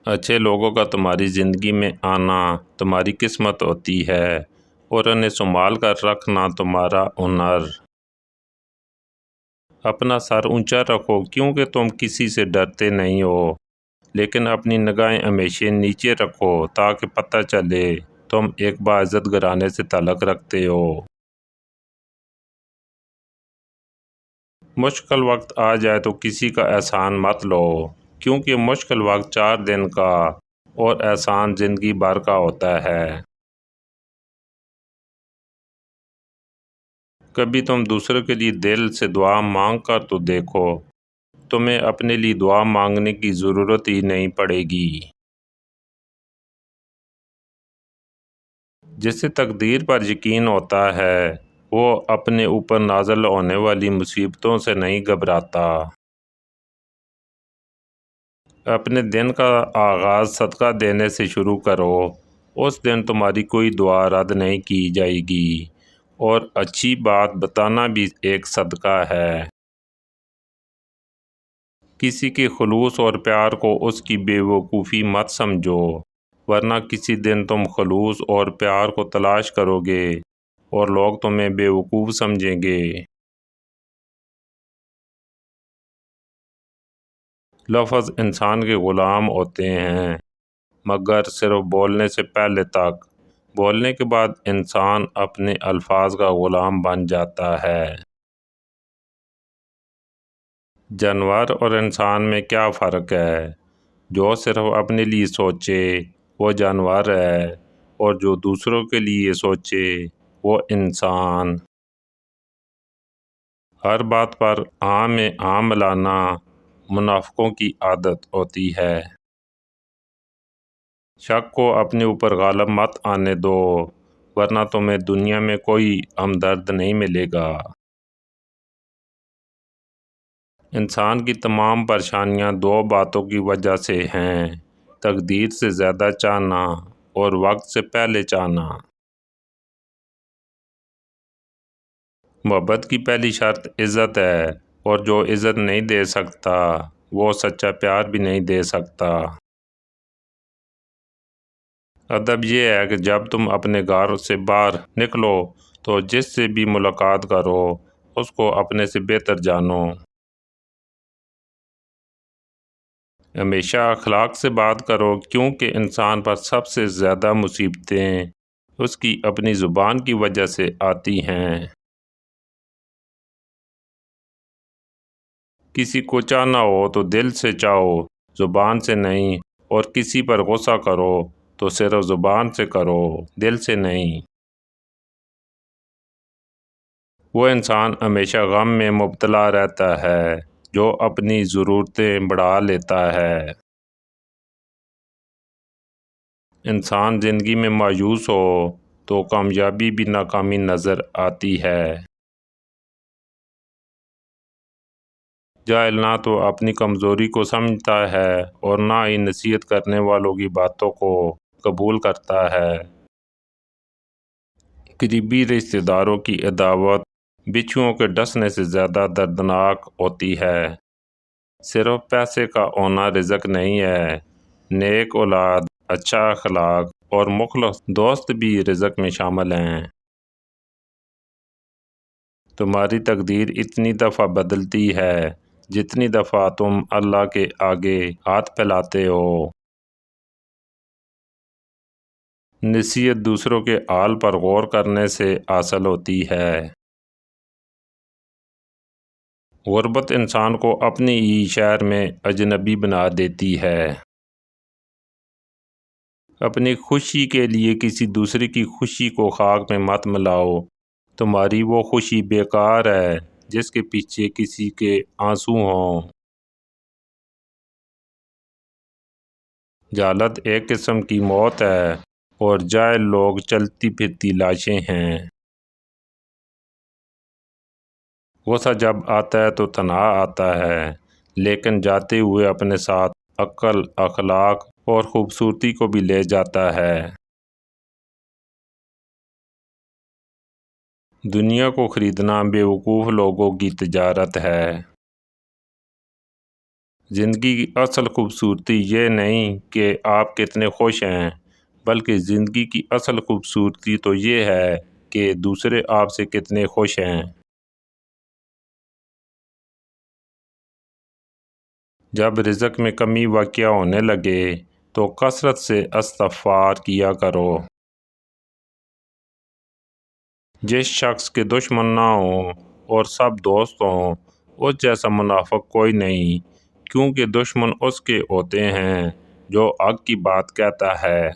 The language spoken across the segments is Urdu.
اچھے لوگوں کا تمہاری زندگی میں آنا تمہاری قسمت ہوتی ہے اور انہیں سنبھال کر رکھنا تمہارا ہنر۔ اپنا سر اونچا رکھو کیونکہ تم کسی سے ڈرتے نہیں ہو، لیکن اپنی نگاہیں ہمیشہ نیچے رکھو تاکہ پتہ چلے تم ایک باعزت گھرانے سے تعلق رکھتے ہو۔ مشکل وقت آ جائے تو کسی کا احسان مت لو، کیونکہ مشکل وقت 4 دن کا اور احسان زندگی بھر کا ہوتا ہے۔ کبھی تم دوسروں کے لیے دل سے دعا مانگ کر تو دیکھو، تمہیں اپنے لیے دعا مانگنے کی ضرورت ہی نہیں پڑے گی۔ جسے تقدیر پر یقین ہوتا ہے وہ اپنے اوپر نازل ہونے والی مصیبتوں سے نہیں گھبراتا۔ اپنے دن کا آغاز صدقہ دینے سے شروع کرو، اس دن تمہاری کوئی دعا رد نہیں کی جائے گی، اور اچھی بات بتانا بھی ایک صدقہ ہے۔ کسی کے خلوص اور پیار کو اس کی بے وقوفی مت سمجھو، ورنہ کسی دن تم خلوص اور پیار کو تلاش کرو گے اور لوگ تمہیں بے وقوف سمجھیں گے۔ لفظ انسان کے غلام ہوتے ہیں، مگر صرف بولنے سے پہلے تک۔ بولنے کے بعد انسان اپنے الفاظ کا غلام بن جاتا ہے۔ جانور اور انسان میں کیا فرق ہے؟ جو صرف اپنے لیے سوچے وہ جانور ہے، اور جو دوسروں کے لیے سوچے وہ انسان۔ ہر بات پر میں ملانا منافقوں کی عادت ہوتی ہے۔ شک کو اپنے اوپر غالب مت آنے دو، ورنہ تمہیں دنیا میں کوئی ہمدرد نہیں ملے گا۔ انسان کی تمام پریشانیاں 2 باتوں کی وجہ سے ہیں: تقدیر سے زیادہ چاہنا اور وقت سے پہلے چاہنا۔ محبت کی پہلی شرط عزت ہے، اور جو عزت نہیں دے سکتا وہ سچا پیار بھی نہیں دے سکتا۔ ادب یہ ہے کہ جب تم اپنے گھر سے باہر نکلو تو جس سے بھی ملاقات کرو اس کو اپنے سے بہتر جانو۔ ہمیشہ اخلاق سے بات کرو، کیونکہ انسان پر سب سے زیادہ مصیبتیں اس کی اپنی زبان کی وجہ سے آتی ہیں۔ کسی کو چاہنا ہو تو دل سے چاہو، زبان سے نہیں، اور کسی پر غصہ کرو تو صرف زبان سے کرو، دل سے نہیں۔ وہ انسان ہمیشہ غم میں مبتلا رہتا ہے جو اپنی ضرورتیں بڑھا لیتا ہے۔ انسان زندگی میں مایوس ہو تو کامیابی بھی ناکامی نظر آتی ہے۔ جاہل نہ تو اپنی کمزوری کو سمجھتا ہے اور نہ ہی نصیحت کرنے والوں کی باتوں کو قبول کرتا ہے۔ قریبی رشتہ داروں کی عداوت بچھوؤں کے ڈسنے سے زیادہ دردناک ہوتی ہے۔ صرف پیسے کا ہونا رزق نہیں ہے، نیک اولاد، اچھا اخلاق اور مخلص دوست بھی رزق میں شامل ہیں۔ تمہاری تقدیر اتنی دفعہ بدلتی ہے جتنی دفعہ تم اللہ کے آگے ہاتھ پھیلاتے ہو۔ نصیحت دوسروں کے حال پر غور کرنے سے حاصل ہوتی ہے۔ غربت انسان کو اپنی ہی شہر میں اجنبی بنا دیتی ہے۔ اپنی خوشی کے لیے کسی دوسرے کی خوشی کو خاک میں مت ملاؤ، تمہاری وہ خوشی بیکار ہے جس کے پیچھے کسی کے آنسو ہوں۔ جہالت ایک قسم کی موت ہے، اور جاہل لوگ چلتی پھرتی لاشیں ہیں۔ غصہ جب آتا ہے تو تنہا آتا ہے، لیکن جاتے ہوئے اپنے ساتھ عقل، اخلاق اور خوبصورتی کو بھی لے جاتا ہے۔ دنیا کو خریدنا بے وقوف لوگوں کی تجارت ہے۔ زندگی کی اصل خوبصورتی یہ نہیں کہ آپ کتنے خوش ہیں، بلکہ زندگی کی اصل خوبصورتی تو یہ ہے کہ دوسرے آپ سے کتنے خوش ہیں۔ جب رزق میں کمی واقع ہونے لگے تو کثرت سے استغفار کیا کرو۔ جس شخص کے دشمن نہ ہوں اور سب دوست ہوں، اس جیسا منافق کوئی نہیں، کیونکہ دشمن اس کے ہوتے ہیں جو حق کی بات کہتا ہے۔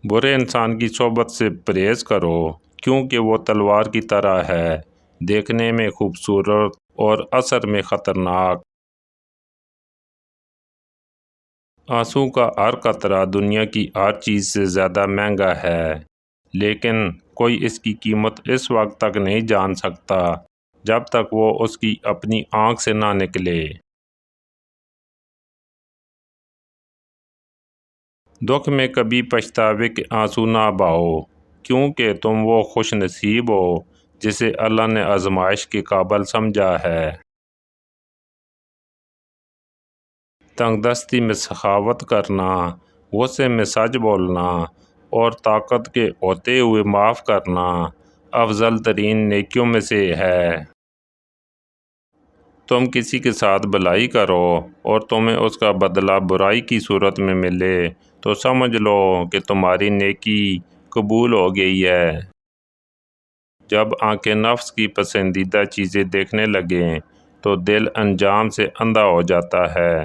برے انسان کی صحبت سے پرہیز کرو، کیونکہ وہ تلوار کی طرح ہے، دیکھنے میں خوبصورت اور اثر میں خطرناک۔ آنسو کا ہر قطرہ دنیا کی ہر چیز سے زیادہ مہنگا ہے، لیکن کوئی اس کی قیمت اس وقت تک نہیں جان سکتا جب تک وہ اس کی اپنی آنکھ سے نہ نکلے۔ دکھ میں کبھی پچھتاوے کے آنسو نہ بہاؤ، کیونکہ تم وہ خوش نصیب ہو جسے اللہ نے آزمائش کے قابل سمجھا ہے۔ تنگ دستی میں سخاوت کرنا، غصے میں سچ بولنا اور طاقت کے ہوتے ہوئے معاف کرنا افضل ترین نیکیوں میں سے ہے۔ تم کسی کے ساتھ بھلائی کرو اور تمہیں اس کا بدلہ برائی کی صورت میں ملے تو سمجھ لو کہ تمہاری نیکی قبول ہو گئی ہے۔ جب آنکھیں نفس کی پسندیدہ چیزیں دیکھنے لگیں تو دل انجام سے اندھا ہو جاتا ہے۔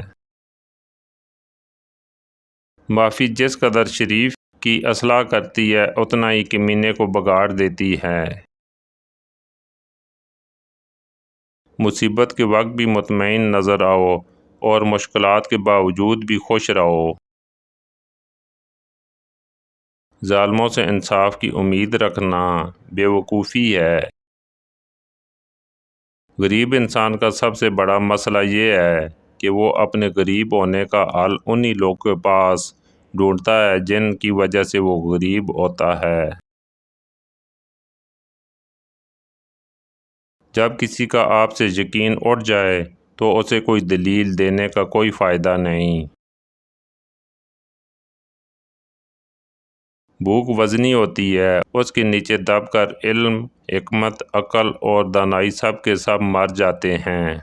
معافی جس قدر شریف کی اصلاح کرتی ہے اتنا ہی کمینے کو بگاڑ دیتی ہے۔ مصیبت کے وقت بھی مطمئن نظر آؤ اور مشکلات کے باوجود بھی خوش رہو۔ ظالموں سے انصاف کی امید رکھنا بے وقوفی ہے۔ غریب انسان کا سب سے بڑا مسئلہ یہ ہے کہ وہ اپنے غریب ہونے کا حل انہی لوگوں کے پاس ڈھونڈتا ہے جن کی وجہ سے وہ غریب ہوتا ہے۔ جب کسی کا آپ سے یقین اٹھ جائے تو اسے کوئی دلیل دینے کا کوئی فائدہ نہیں۔ بھوک وزنی ہوتی ہے، اس کے نیچے دب کر علم، حکمت، عقل اور دانائی سب کے سب مر جاتے ہیں۔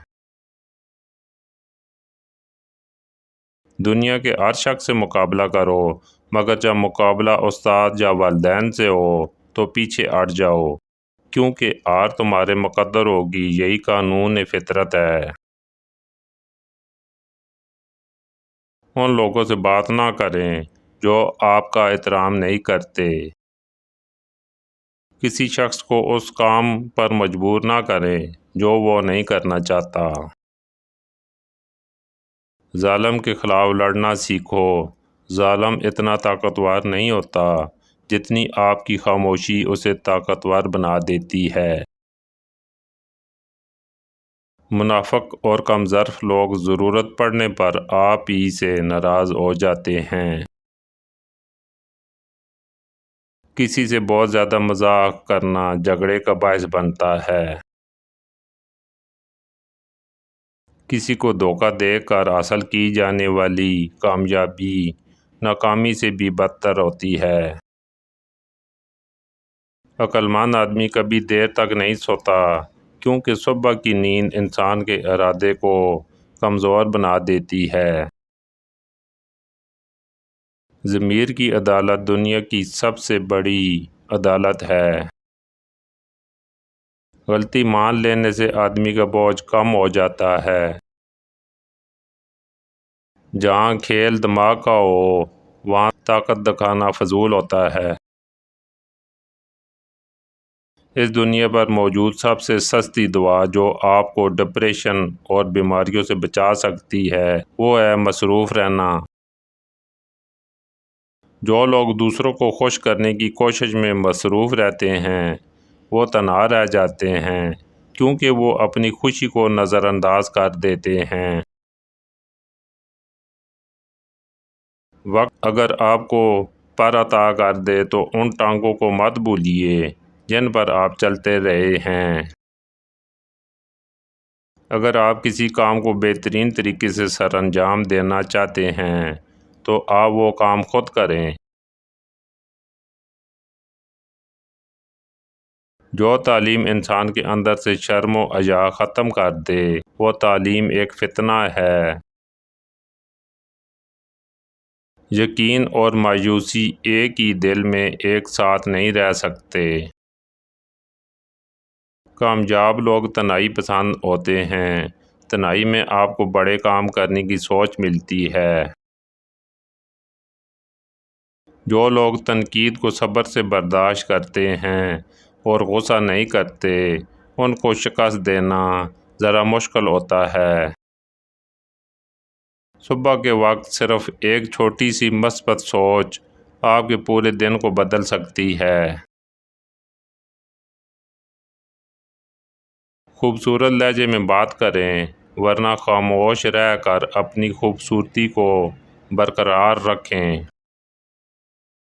دنیا کے ہر شخص سے مقابلہ کرو، مگر جب مقابلہ استاد یا والدین سے ہو تو پیچھے ہٹ جاؤ، کیونکہ ہار تمہارے مقدر ہوگی، یہی قانون فطرت ہے۔ ان لوگوں سے بات نہ کریں جو آپ کا احترام نہیں کرتے۔ کسی شخص کو اس کام پر مجبور نہ کریں جو وہ نہیں کرنا چاہتا۔ ظالم کے خلاف لڑنا سیکھو، ظالم اتنا طاقتور نہیں ہوتا جتنی آپ کی خاموشی اسے طاقتور بنا دیتی ہے۔ منافق اور کم ظرف لوگ ضرورت پڑنے پر آپ ہی سے ناراض ہو جاتے ہیں۔ کسی سے بہت زیادہ مذاق کرنا جھگڑے کا باعث بنتا ہے۔ کسی کو دھوکہ دے کر حاصل کی جانے والی کامیابی ناکامی سے بھی بدتر ہوتی ہے۔ عقل مند آدمی کبھی دیر تک نہیں سوتا، کیونکہ صبح کی نیند انسان کے ارادے کو کمزور بنا دیتی ہے۔ ضمیر کی عدالت دنیا کی سب سے بڑی عدالت ہے۔ غلطی مان لینے سے آدمی کا بوجھ کم ہو جاتا ہے۔ جہاں کھیل دماغ کا ہو وہاں طاقت دکھانا فضول ہوتا ہے۔ اس دنیا پر موجود سب سے سستی دوا جو آپ کو ڈپریشن اور بیماریوں سے بچا سکتی ہے وہ ہے مصروف رہنا۔ جو لوگ دوسروں کو خوش کرنے کی کوشش میں مصروف رہتے ہیں وہ تنہا رہ جاتے ہیں، کیونکہ وہ اپنی خوشی کو نظر انداز کر دیتے ہیں۔ وقت اگر آپ کو پر عطا کر دے تو ان ٹانگوں کو مت بھولیے جن پر آپ چلتے رہے ہیں۔ اگر آپ کسی کام کو بہترین طریقے سے سر انجام دینا چاہتے ہیں تو آپ وہ کام خود کریں۔ جو تعلیم انسان کے اندر سے شرم و حیا ختم کر دے وہ تعلیم ایک فتنہ ہے۔ یقین اور مایوسی ایک ہی دل میں ایک ساتھ نہیں رہ سکتے۔ کامیاب لوگ تنہائی پسند ہوتے ہیں۔ تنہائی میں آپ کو بڑے کام کرنے کی سوچ ملتی ہے۔ جو لوگ تنقید کو صبر سے برداشت کرتے ہیں اور غصہ نہیں کرتے ان کو شکست دینا ذرا مشکل ہوتا ہے۔ صبح کے وقت صرف ایک چھوٹی سی مثبت سوچ آپ کے پورے دن کو بدل سکتی ہے۔ خوبصورت لہجے میں بات کریں ورنہ خاموش رہ کر اپنی خوبصورتی کو برقرار رکھیں۔